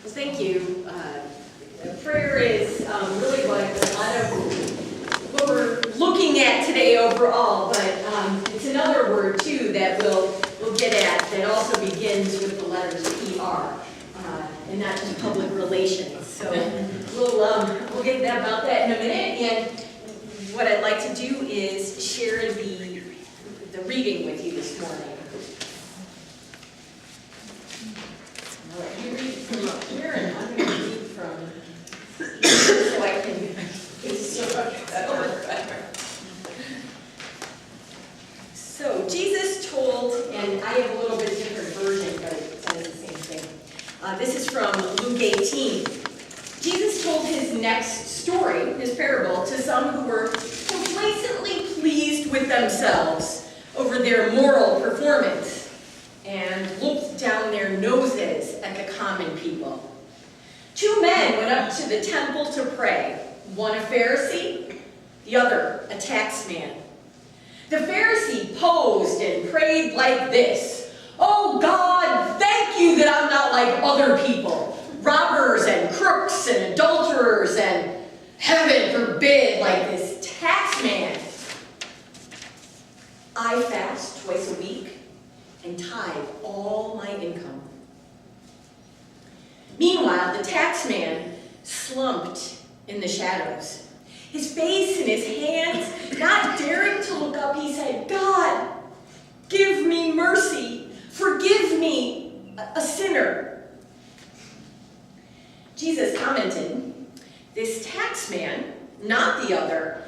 Well, thank you. Prayer is really what a lot of what we're looking at today overall, but it's another word too that we'll get at that also begins with the letters PR, and not just public relations. So we'll get about that in a minute. And what I'd like to do is share the reading with you this morning. I'll let you read from up here, and I'm going to read from so I can get so much better. So Jesus told, and I have a little bit different version, but it says the same thing. This is from Luke 18. Jesus told his next story, his parable, to some who were complacently pleased with themselves over their moral performance and looked down their noses at the common people. Two men went up to the temple to pray, one a Pharisee, the other a tax man. The Pharisee posed and prayed like this: "Oh God, thank you that I'm not like other people, robbers and crooks and adulterers and, heaven forbid, like this tax man. I fast twice a week and tithe all my income." Meanwhile, the tax man slumped in the shadows. His face in his hands, not daring to look up, he said, "God, give me mercy. Forgive me, a sinner." Jesus commented, "This tax man, not the other,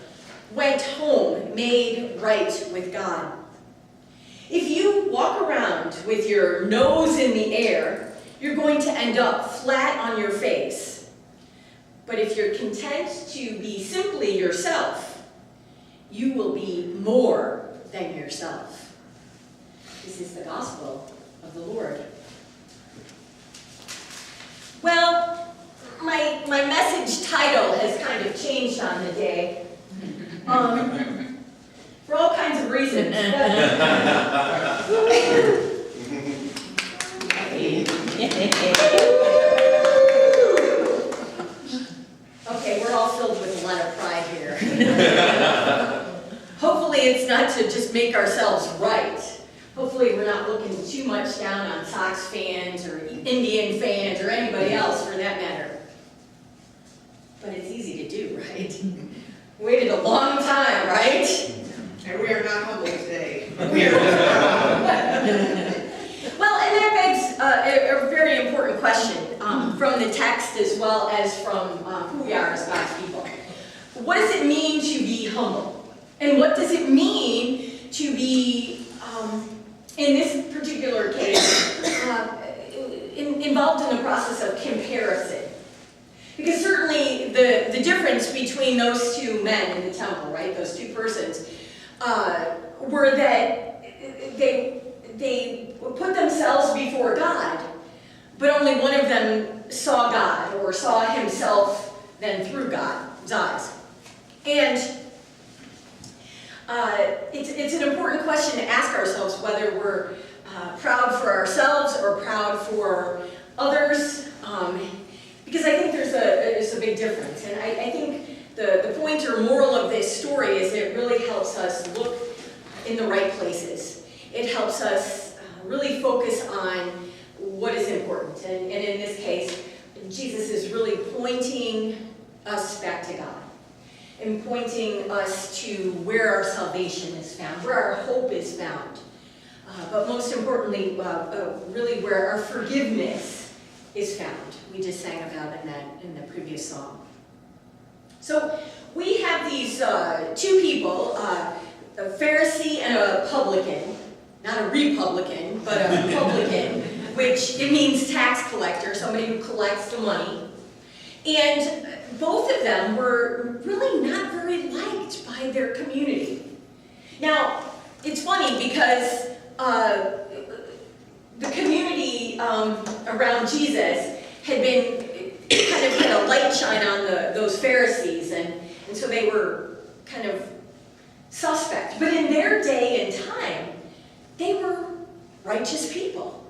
went home made right with God. If you walk around with your nose in the air, you're going to end up flat on your face. But if you're content to be simply yourself, you will be more than yourself." This is the gospel of the Lord. Well, my message title has kind of changed on the day. For all kinds of reasons. Okay, we're all filled with a lot of pride here. Hopefully it's not to just make ourselves right. Hopefully we're not looking too much down on Sox fans or Indian fans or anybody else for that matter. But it's easy to do, right? Waited a long time, right? And we are not humble today. Well, and that begs a very important question from the text as well as from who we are as God's people. What does it mean to be humble? And what does it mean to be, in this particular case, involved in the process of comparison? Because certainly the difference between those two men in the temple, right, those two persons, were that they put themselves before God, but only one of them saw God or saw himself then through God's eyes. And it's an important question to ask ourselves whether we're proud for ourselves or proud for others, because I think there's a big difference. And I think the point or moral of this story is it really helps us look in the right places. It helps us really focus on what is important. And in this case, Jesus is really pointing us back to God and pointing us to where our salvation is found, where our hope is found. But most importantly, really where our forgiveness is found. We just sang about in the previous song. So we have these two people, a Pharisee and a publican, not a Republican, but a publican, which it means tax collector, somebody who collects the money. And both of them were really not very liked by their community. Now, it's funny because the community around Jesus had been kind of had a light shine on those Pharisees, and so they were kind of suspect. But in their day and time, they were righteous people.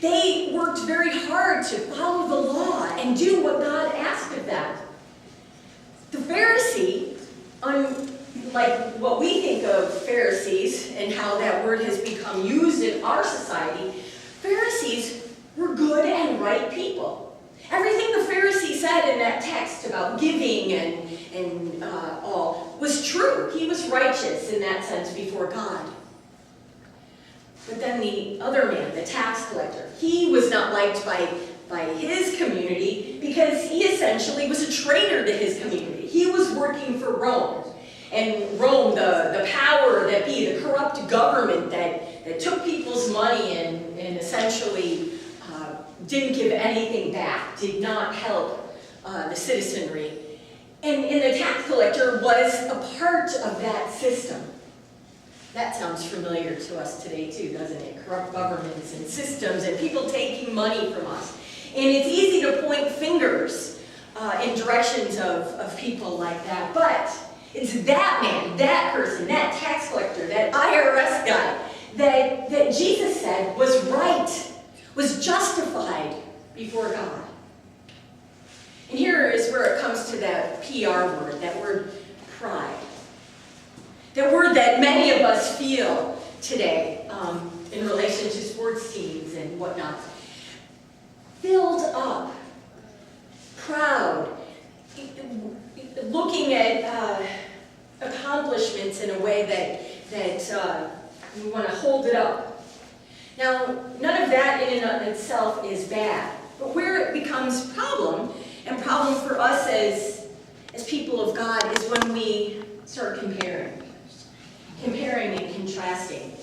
They worked very hard to follow the law and do what God asked of them. The Pharisee, unlike what we think of Pharisees and how that word has become used in our society, Pharisees were good and right people. Everything the Pharisee said in that text about giving and all was true. He was righteous in that sense before God. But then the other man, the tax collector, he was not liked by his community because he essentially was a traitor to his community. He was working for Rome. And Rome, the power that be, the corrupt government that took people's money and essentially didn't give anything back, did not help the citizenry. And the tax collector was a part of that system. That sounds familiar to us today too, doesn't it? Corrupt governments and systems and people taking money from us. And it's easy to point fingers in directions of people like that. But it's that man, that person, that tax collector, that IRS guy that Jesus said was right, was justified before God. And here is where it comes to that PR word, that word pride. That word that many of us feel today in relation to sports teams and whatnot. Filled up, proud, looking at accomplishments in a way that we want to hold it up. Now, none of that in and of itself is bad, but where it becomes problem for us as people of God is when we start comparing and contrasting,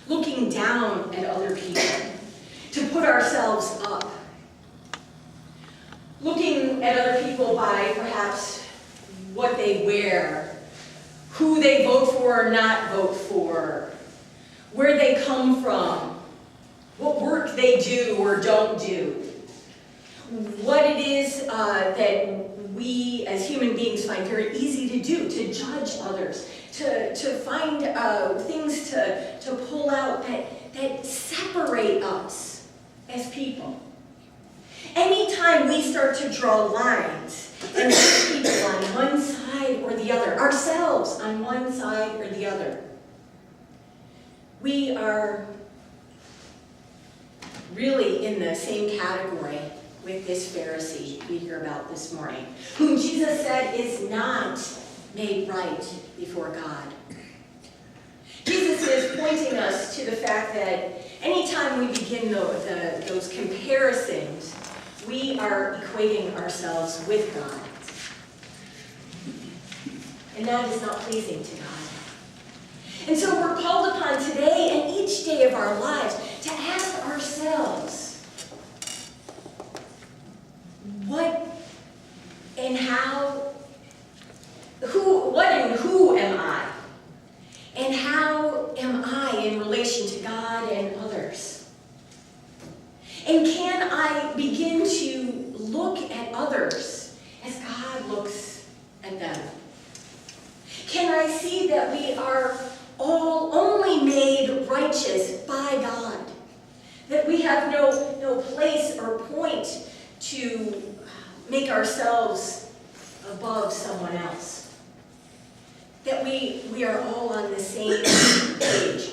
looking down at other people to put ourselves up, looking at other people by perhaps what they wear, who they vote for or not vote for, where they come from, what work they do or don't do, what it is that we as human beings find very easy to do, to judge others, to find things to pull out that separate us as people. Anytime we start to draw lines and put people on one side or the other, ourselves on one side or the other, we are really in the same category with this Pharisee we hear about this morning, whom Jesus said is not made right before God. Jesus is pointing us to the fact that anytime we begin those comparisons, we are equating ourselves with God. And that is not pleasing to God. And so we're called upon today and each day of our lives to ask ourselves, what and who am I? And how am I in relation to God and others? And can I begin to look at others as God looks at them? Can I see that we are all only made righteous by God? That we have no place or point to make ourselves above someone else. That we are all on the same page.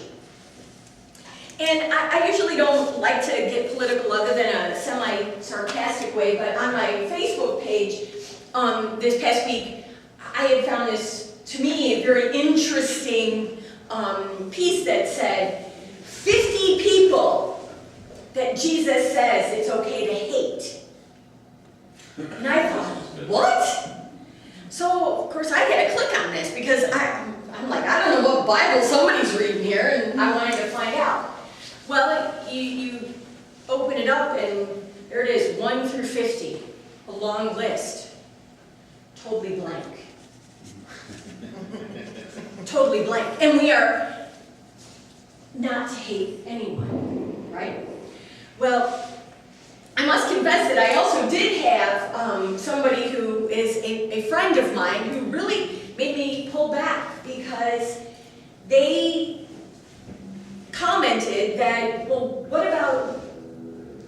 And I usually don't like to get political other than a semi-sarcastic way, but on my Facebook page this past week, I had found this, to me, a very interesting piece that said, 50 people that Jesus says it's okay to hate. And I thought, what? So, of course, I had to click on this because I'm like, I don't know what Bible somebody's reading here, and I wanted to find out. Well, you open it up, and there it is, 1 through 50, a long list, totally blank. Totally blank. And we are not to hate anyone, right? Well, I must confess that I also did have somebody who is a friend of mine who really made me pull back because they commented that, well, what about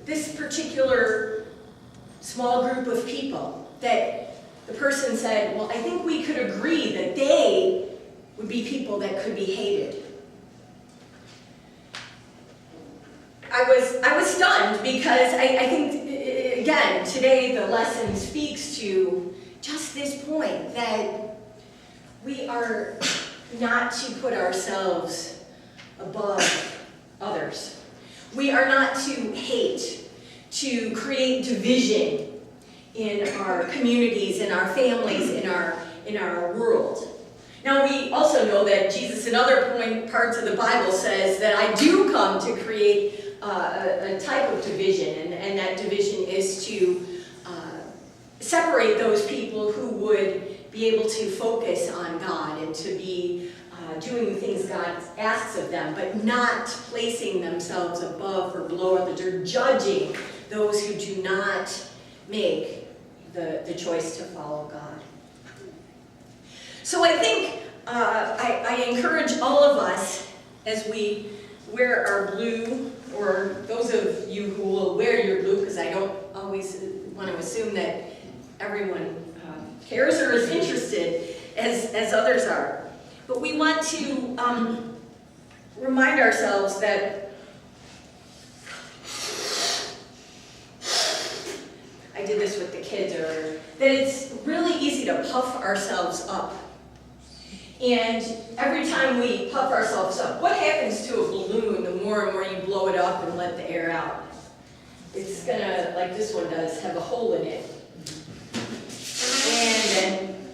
this particular small group of people that the person said, well, I think we could agree that they would be people that could be hated. I was stunned because I think, again, today the lesson speaks to just this point that we are not to put ourselves above others. We are not to hate, to create division in our communities, in our families, in our world. Now we also know that Jesus in other parts of the Bible says that I do come to create a type of division, and that division is to separate those people who would be able to focus on God and to be doing the things God asks of them, but not placing themselves above or below others, or judging those who do not make the choice to follow God. So I think I encourage all of us, as we wear our blue, or those of you who will wear your blue, because I don't always want to assume that everyone cares or is interested as others are. But we want to remind ourselves that I did this with the kids earlier, that it's really easy to puff ourselves up. And every time we puff ourselves up, what happens to a balloon the more and more you blow it up and let the air out? It's gonna, like this one does, have a hole in it. And then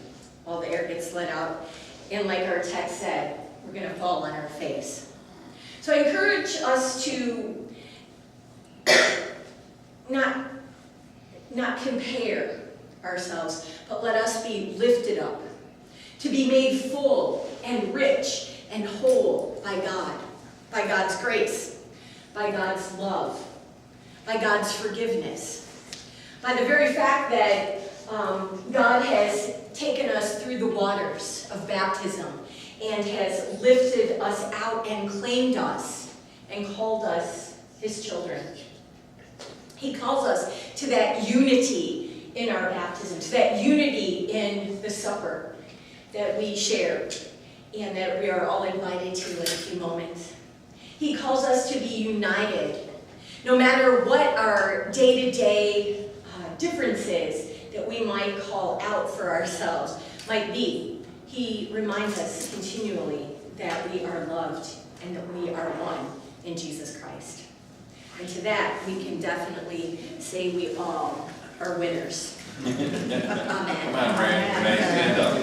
all the air gets let out. And like our text said, we're gonna fall on our face. So I encourage us to not compare ourselves, but let us be lifted up, to be made full and rich and whole by God, by God's grace, by God's love, by God's forgiveness, by the very fact that God has taken us through the waters of baptism and has lifted us out and claimed us and called us his children. He calls us to that unity in our baptism, to that unity in the supper that we share and that we are all invited to in a few moments. He calls us to be united, no matter what our day-to-day differences that we might call out for ourselves might be. He reminds us continually that we are loved and that we are one in Jesus Christ. And to that, we can definitely say we all are winners. Amen. Come on, Brandon. Stand up.